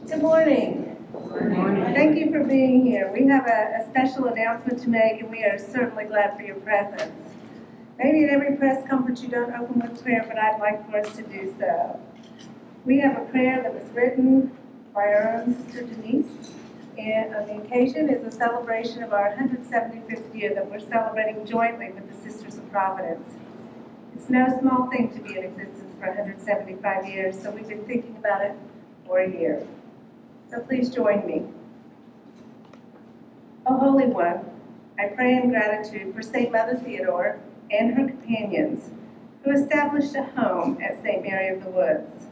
Good morning. Good morning. Thank you for being here. We have a special announcement to make, and we are certainly glad for your presence. Maybe at every press conference you don't open with prayer, but I'd like for us to do so. We have a prayer that was written by our own Sister Denise, and on the occasion is a celebration of our 175th year that we're celebrating jointly with the Sisters of Providence. It's no small thing to be in existence for 175 years, so we've been thinking about it for a year. So please join me. O Holy One, I pray in gratitude for St. Mother Theodore and her companions who established a home at St. Mary of the Woods.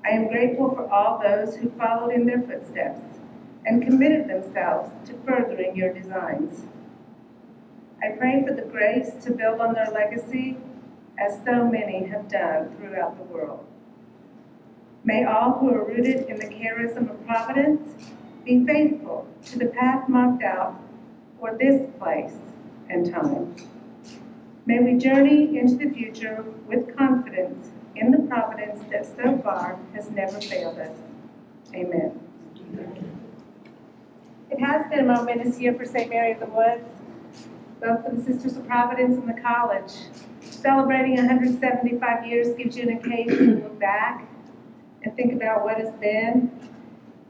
I am grateful for all those who followed in their footsteps and committed themselves to furthering your designs. I pray for the grace to build on their legacy as so many have done throughout the world. May all who are rooted in the charism of Providence be faithful to the path marked out for this place and time. May we journey into the future with confidence in the providence that so far has never failed us. Amen. It has been a momentous year for St. Mary of the Woods, both for the Sisters of Providence and the college. Celebrating 175 years gives you an occasion to look back and think about what has been.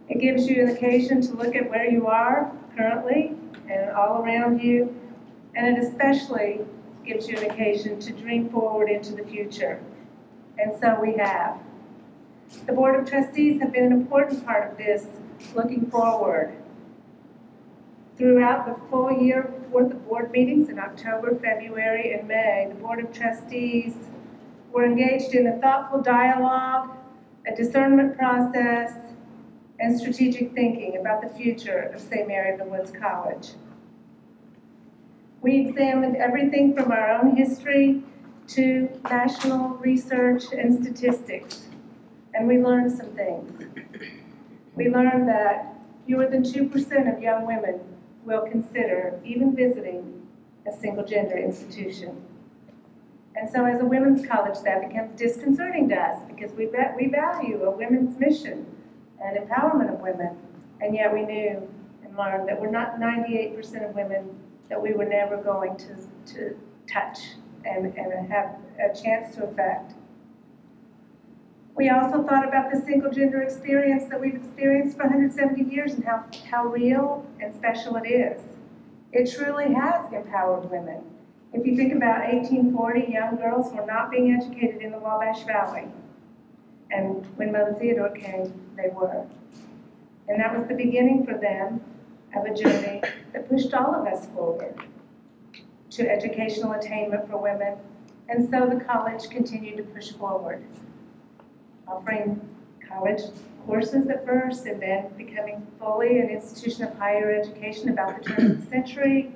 It gives you an occasion to look at where you are currently and all around you, and it especially gives you an occasion to dream forward into the future. And so we have. The Board of Trustees have been an important part of this looking forward. Throughout the full year worth of board meetings in October, February, and May, the Board of Trustees were engaged in a thoughtful dialogue, a discernment process, and strategic thinking about the future of St. Mary of the Woods College. We examined everything from our own history to national research and statistics, and we learned some things. We learned that fewer than 2% of young women will consider even visiting a single-gender institution. And so as a women's college, that becomes disconcerting to us because we value a women's mission and empowerment of women, and yet we knew and learned that we're not 98% of women that we were never going to touch and have a chance to affect. We also thought about the single-gender experience that we've experienced for 170 years and how real and special it is. It truly has empowered women. If you think about 1840, young girls were not being educated in the Wabash Valley. And when Mother Theodore came, they were. And that was the beginning for them of a journey that pushed all of us forward to educational attainment for women. And so the college continued to push forward, offering college courses at first and then becoming fully an institution of higher education about the turn of the century,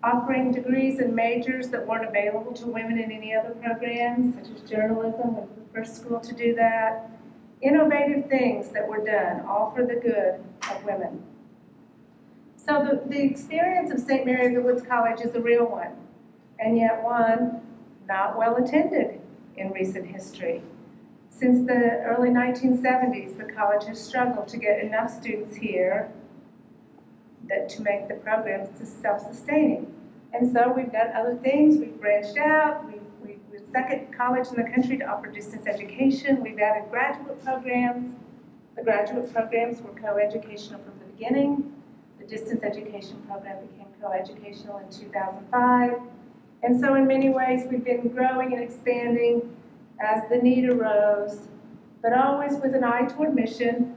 offering degrees and majors that weren't available to women in any other programs, such as journalism, we were the first school to do that. Innovative things that were done, all for the good of women. So the experience of St. Mary of the Woods College is a real one, and yet one not well attended in recent history. Since the early 1970s, the college has struggled to get enough students here to make the programs self-sustaining. And so we've done other things. We've branched out. We're the second college in the country to offer distance education. We've added graduate programs. The graduate programs were coeducational from the beginning. The distance education program became coeducational in 2005. And so in many ways, we've been growing and expanding as the need arose, but always with an eye toward mission,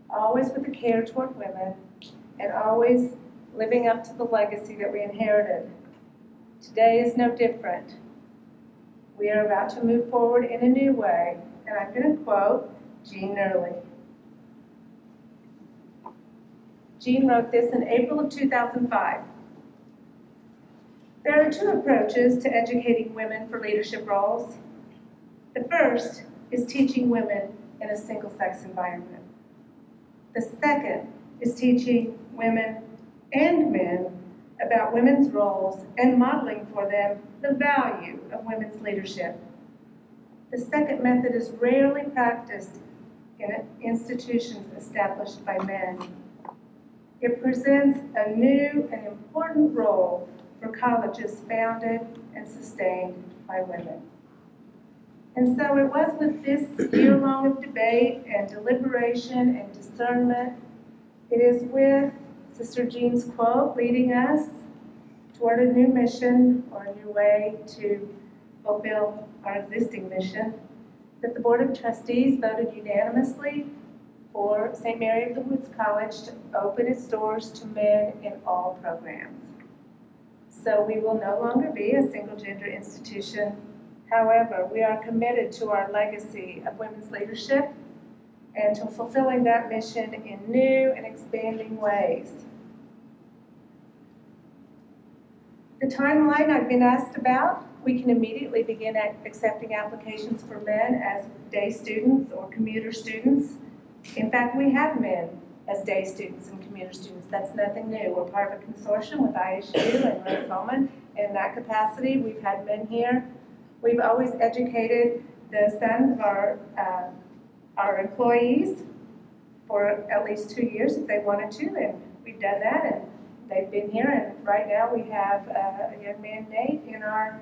always with a care toward women, and always living up to the legacy that we inherited. Today is no different. We are about to move forward in a new way, and I'm going to quote Jean Nerley. Jean wrote this in April of 2005. There are two approaches to educating women for leadership roles. The first is teaching women in a single-sex environment. The second is teaching women and men about women's roles and modeling for them the value of women's leadership. The second method is rarely practiced in institutions established by men. It presents a new and important role for colleges founded and sustained by women. And so it was with this year-long of debate and deliberation and discernment, it is with Sister Jean's quote leading us toward a new mission or a new way to fulfill our existing mission, that the Board of Trustees voted unanimously for St. Mary of the Woods College to open its doors to men in all programs. So we will no longer be a single-gender institution. However, we are committed to our legacy of women's leadership and to fulfilling that mission in new and expanding ways. The timeline I've been asked about, we can immediately begin accepting applications for men as day students or commuter students. In fact, we have men as day students and commuter students. That's nothing new. We're part of a consortium with ISU and Rose Bowman. In that capacity, we've had men here. We've always educated the sons of our employees for at least 2 years if they wanted to, and we've done that, and they've been here. And right now we have a young man, Nate, in our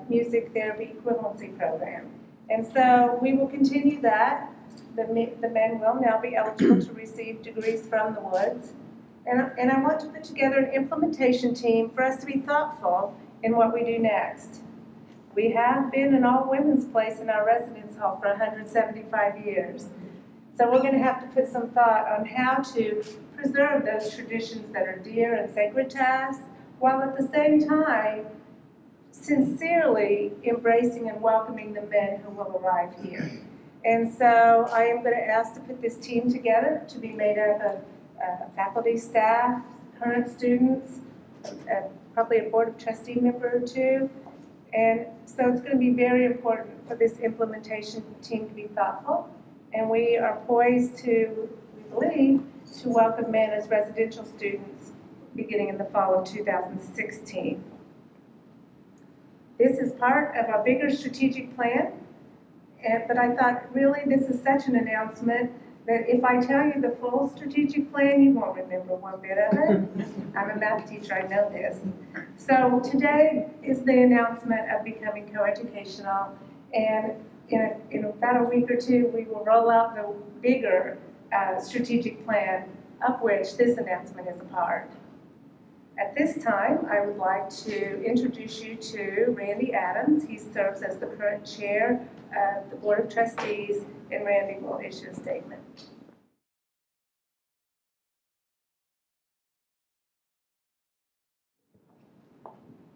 music therapy equivalency program. And so we will continue that. The men will now be eligible to receive degrees from the Woods. And I want to put together an implementation team for us to be thoughtful in what we do next. We have been an all-women's place in our residence hall for 175 years. So we're going to have to put some thought on how to preserve those traditions that are dear and sacred to us, while at the same time sincerely embracing and welcoming the men who will arrive here. And so I am going to ask to put this team together to be made up of faculty, staff, current students, probably a Board of Trustee member or two. And so it's going to be very important for this implementation team to be thoughtful. And we are poised to, we believe, to welcome men as residential students beginning in the fall of 2016. This is part of our bigger strategic plan. But I thought, really, this is such an announcement that if I tell you the full strategic plan, you won't remember one bit of it. I'm a math teacher, I know this. So today is the announcement of becoming coeducational, and in about a week or two, we will roll out the bigger strategic plan, of which this announcement is a part. At this time, I would like to introduce you to Randy Adams. He serves as the current chair of the Board of Trustees, and Randy will issue a statement.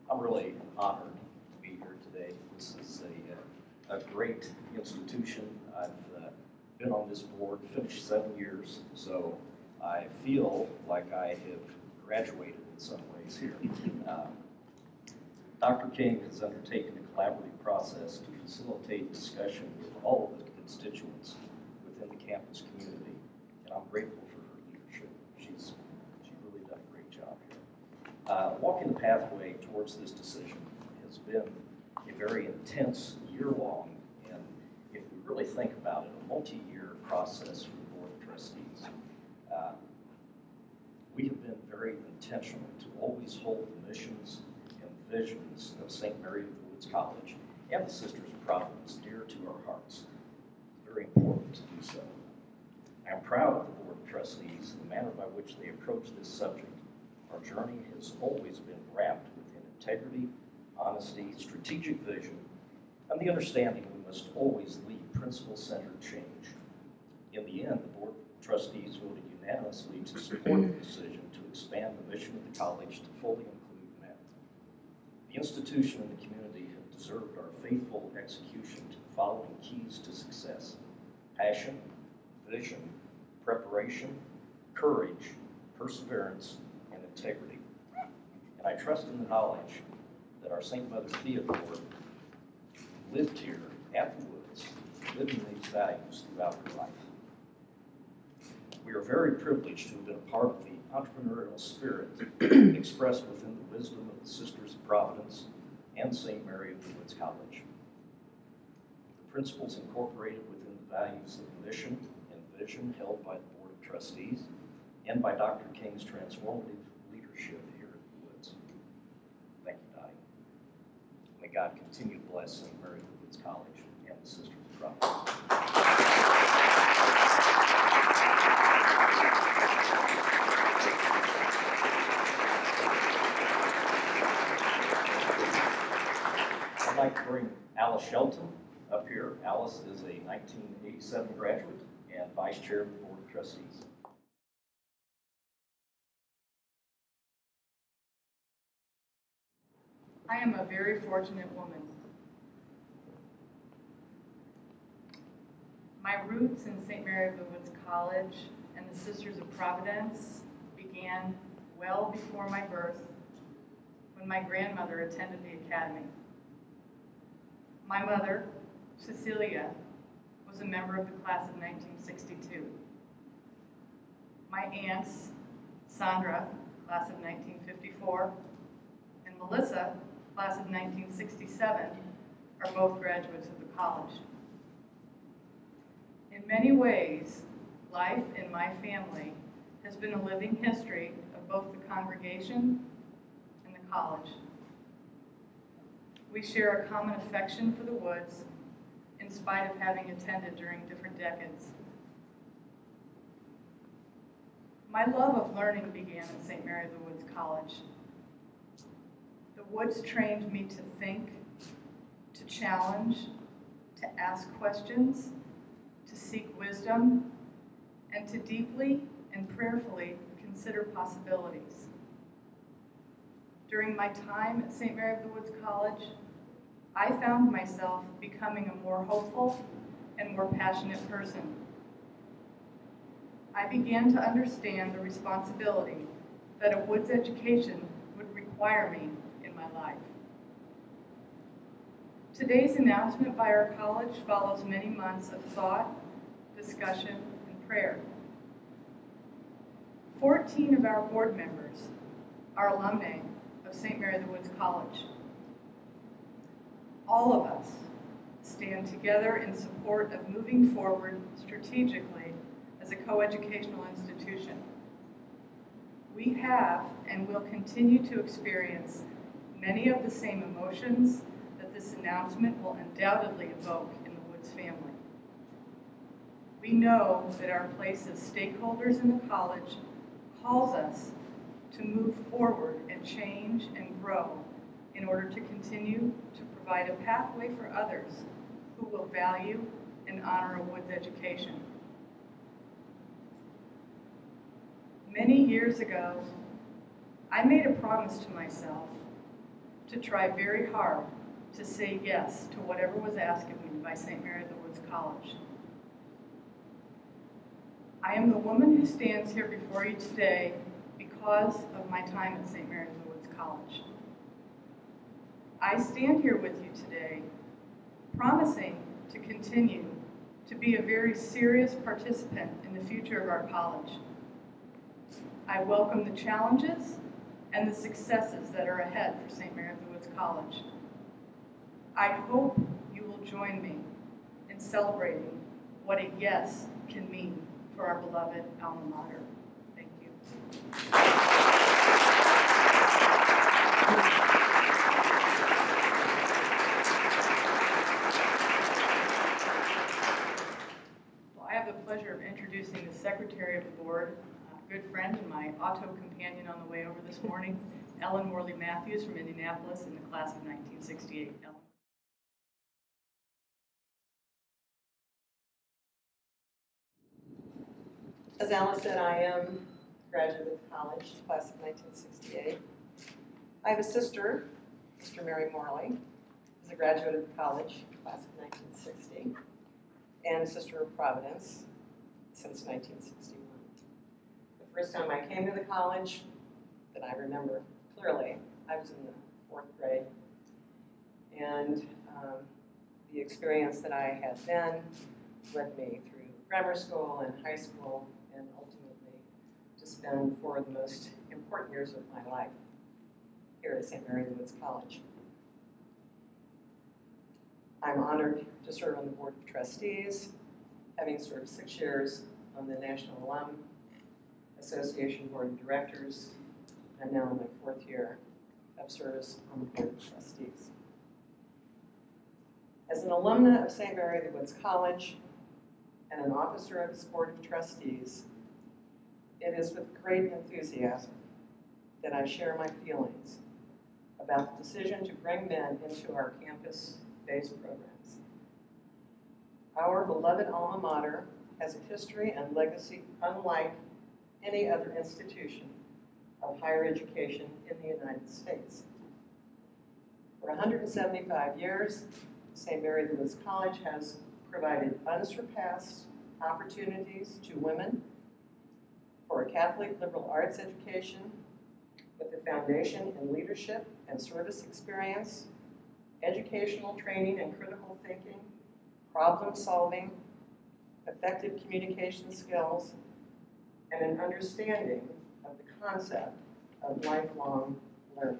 I'm really honored to be here today. This is a great institution. I've been on this board, finished 7 years, so I feel like I have graduated in some ways here. Dr. King has undertaken a collaborative process to facilitate discussion with all of the constituents within the campus community, and I'm grateful for her leadership. She's really done a great job here. Walking the pathway towards this decision has been a very intense year-long, and if we really think about it, a multi-year process for the Board of Trustees. We have been very intentional to always hold the missions and visions of St. Mary of the Woods College and the Sisters of Providence dear to our hearts. It's very important to do so. I am proud of the Board of Trustees and the manner by which they approach this subject. Our journey has always been wrapped within integrity, honesty, strategic vision, and the understanding we must always lead principle-centered change. In the end, the Board of Trustees voted unanimously to support the decision to expand the mission of the college to fully include men. The institution and the community have deserved our faithful execution to the following keys to success: passion, vision, preparation, courage, perseverance, and integrity. And I trust in the knowledge that our St. Mother Theodore lived here at the Woods, living these values throughout her life. We are very privileged to have been a part of the entrepreneurial spirit expressed within the wisdom of the Sisters of Providence and St. Mary of the Woods College. The principles incorporated within the values of the mission vision held by the Board of Trustees and by Dr. King's transformative leadership here at the Woods. Thank you, Dottie. May God continue to bless St. Mary of the Woods College and the Sisters of Providence. I'd like to bring Alice Shelton up here. Alice is a 1987 graduate and Vice Chair of the Board of Trustees. I am a very fortunate woman. My roots in St. Mary of the Woods College and the Sisters of Providence began well before my birth, when my grandmother attended the academy. My mother, Cecilia, was a member of the class of 1962. My aunts, Sandra, class of 1954, and Melissa, class of 1967, are both graduates of the college. In many ways, life in my family has been a living history of both the congregation and the college. We share a common affection for the Woods, in spite of having attended during different decades. My love of learning began at St. Mary of the Woods College. The Woods trained me to think, to challenge, to ask questions, to seek wisdom, and to deeply and prayerfully consider possibilities. During my time at St. Mary of the Woods College, I found myself becoming a more hopeful and more passionate person. I began to understand the responsibility that a Woods education would require me in my life. Today's announcement by our college follows many months of thought, discussion, and prayer. 14 of our board members are alumni of St. Mary of the Woods College. All of us stand together in support of moving forward strategically as a coeducational institution. We have and will continue to experience many of the same emotions that this announcement will undoubtedly evoke in the Woods family. We know that our place as stakeholders in the college calls us to move forward and change and grow in order to continue to provide a pathway for others who will value and honor a Woods education. Many years ago, I made a promise to myself to try very hard to say yes to whatever was asked of me by St. Mary of the Woods College. I am the woman who stands here before you today because of my time at St. Mary of the Woods College. I stand here with you today promising to continue to be a very serious participant in the future of our college. I welcome the challenges and the successes that are ahead for St. Mary of the Woods College. I hope you will join me in celebrating what a yes can mean for our beloved alma mater. Thank you. Well, I have the pleasure of introducing the Secretary of the Board, a good friend and my auto companion on the way over this morning, Ellen Morley Matthews from Indianapolis in the class of 1968. Ellen. As Alice said, I am a graduate of college, class of 1968. I have a sister, Mr. Mary Morley, who's a graduate of college, class of 1960, and a sister of Providence since 1961. The first time I came to the college that I remember clearly, I was in the 4th grade, and the experience that I had then led me through grammar school and high school, and ultimately to spend 4 of the most important years of my life here at St. Mary of the Woods College. I'm honored to serve on the Board of Trustees, having served 6 years on the National Alumni Association Board of Directors. I'm now in my 4th year of service on the Board of Trustees. As an alumna of St. Mary of the Woods College and an officer of its Board of Trustees, it is with great enthusiasm that I share my feelings about the decision to bring men into our campus-based programs. Our beloved alma mater has a history and legacy unlike any other institution of higher education in the United States. For 175 years, St. Mary of the Woods College has provided unsurpassed opportunities to women for a Catholic liberal arts education with a foundation in leadership and service experience, educational training and critical thinking, problem solving, effective communication skills, and an understanding of the concept of lifelong learning.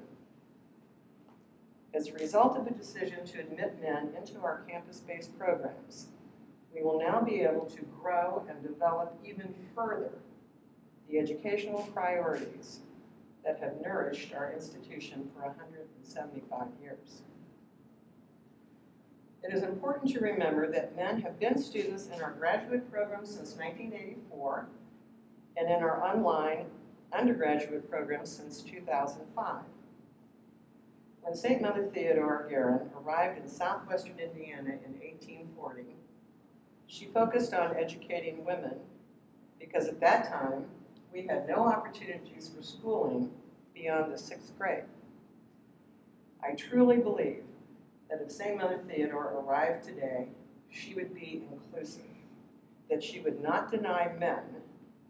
As a result of the decision to admit men into our campus-based programs, we will now be able to grow and develop even further the educational priorities that have nourished our institution for 175 years. It is important to remember that men have been students in our graduate program since 1984 and in our online undergraduate program since 2005. When St. Mother Theodore Guerin arrived in southwestern Indiana in 1840, she focused on educating women because at that time we had no opportunities for schooling beyond the 6th grade. I truly believe that if St. Mother Theodore arrived today, she would be inclusive, that she would not deny men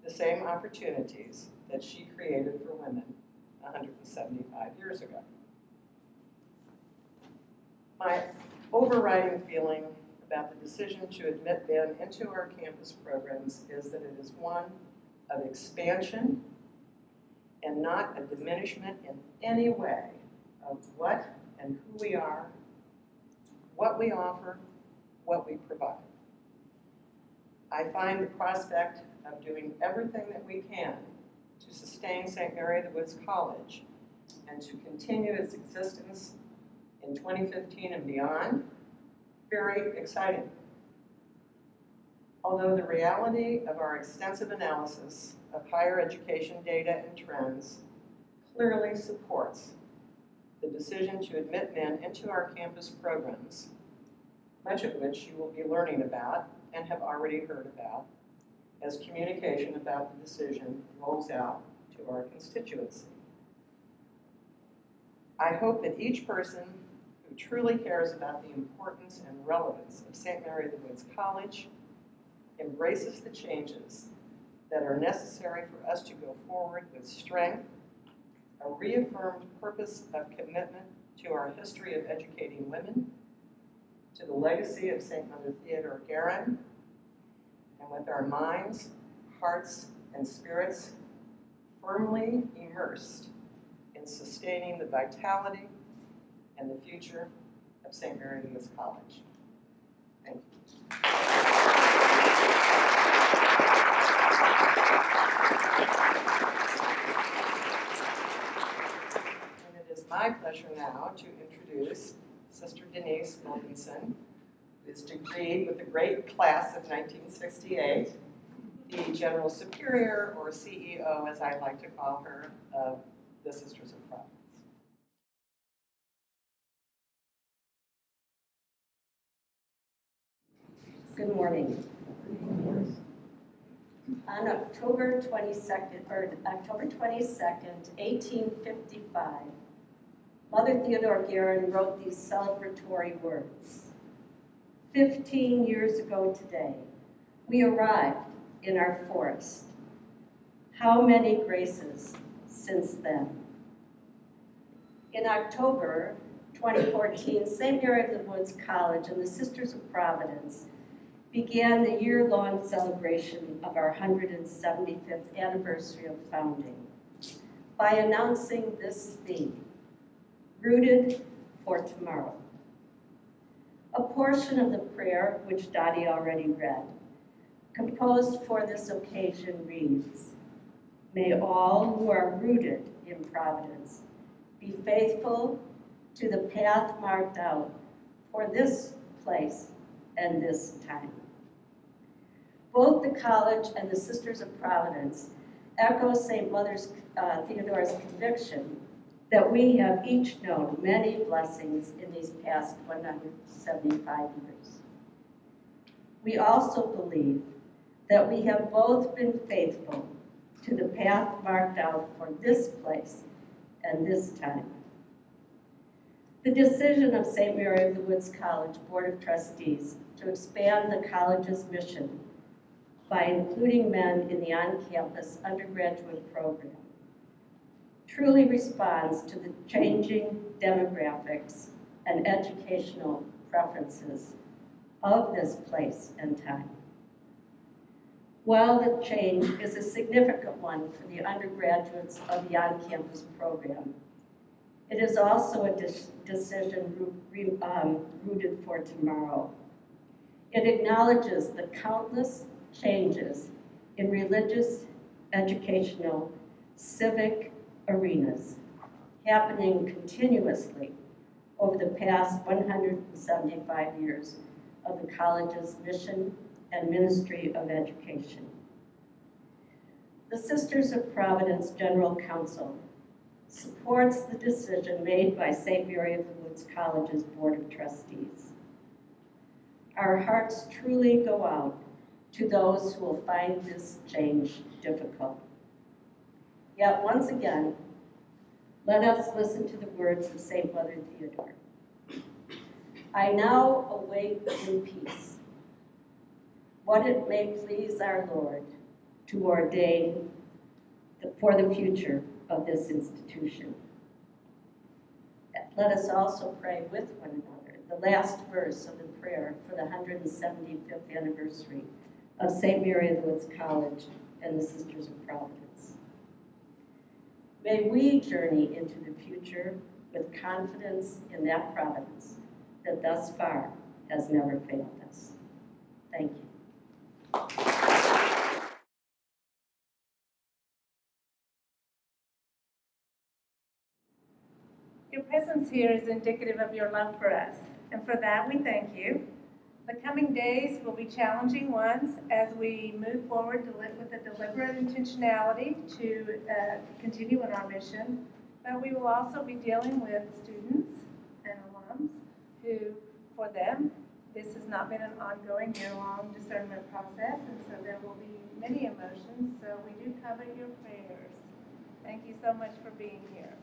the same opportunities that she created for women 175 years ago. My overriding feeling about the decision to admit men into our campus programs is that it is one of expansion and not a diminishment in any way of what and who we are, what we offer, what we provide. I find the prospect of doing everything that we can to sustain St. Mary of the Woods College and to continue its existence in 2015 and beyond very exciting. Although the reality of our extensive analysis of higher education data and trends clearly supports the decision to admit men into our campus programs, much of which you will be learning about and have already heard about as communication about the decision rolls out to our constituency. I hope that each person who truly cares about the importance and relevance of St. Mary of the Woods College embraces the changes that are necessary for us to go forward with strength, a reaffirmed purpose of commitment to our history of educating women, to the legacy of St. Mother Theodore Guerin, and with our minds, hearts, and spirits firmly immersed in sustaining the vitality and the future of St. Mary of the Woods College. Thank you. And it is my pleasure now to introduce Sister Denise Wilkinson, who is degreed with the great class of 1968, the General Superior, or CEO, as I like to call her, of the Sisters of Providence. Good morning. On October 22nd, 1855, Mother Theodore Guerin wrote these celebratory words. 15 years ago today, we arrived in our forest. How many graces since then? In October 2014, St. Mary of the Woods College and the Sisters of Providence began the year-long celebration of our 175th anniversary of founding by announcing this theme, Rooted for Tomorrow. A portion of the prayer, which Dottie already read, composed for this occasion reads, "May all who are rooted in Providence be faithful to the path marked out for this place and this time." Both the college and the Sisters of Providence echo St. Mother Theodore's conviction that we have each known many blessings in these past 175 years. We also believe that we have both been faithful to the path marked out for this place and this time. The decision of St. Mary of the Woods College Board of Trustees to expand the college's mission by including men in the on-campus undergraduate program truly responds to the changing demographics and educational preferences of this place and time. While the change is a significant one for the undergraduates of the on-campus program, it is also a decision rooted for tomorrow. It acknowledges the countless changes in religious, educational, civic arenas happening continuously over the past 175 years of the college's mission and Ministry of Education. The Sisters of Providence General Council supports the decision made by St. Mary of the Woods College's Board of Trustees. Our hearts truly go out to those who will find this change difficult. Yet once again, let us listen to the words of St. Mother Theodore. "I now await in peace what it may please our Lord to ordain for the future of this institution." Let us also pray with one another the last verse of the prayer for the 175th anniversary of St. Mary of the Woods College and the Sisters of Providence. May we journey into the future with confidence in that providence that thus far has never failed us. Thank you. Your presence here is indicative of your love for us, and for that we thank you. The coming days will be challenging ones as we move forward with a deliberate intentionality to continue in our mission, but we will also be dealing with students and alums who, for them, this has not been an ongoing year-long discernment process, and so there will be many emotions, so we do covet your prayers. Thank you so much for being here.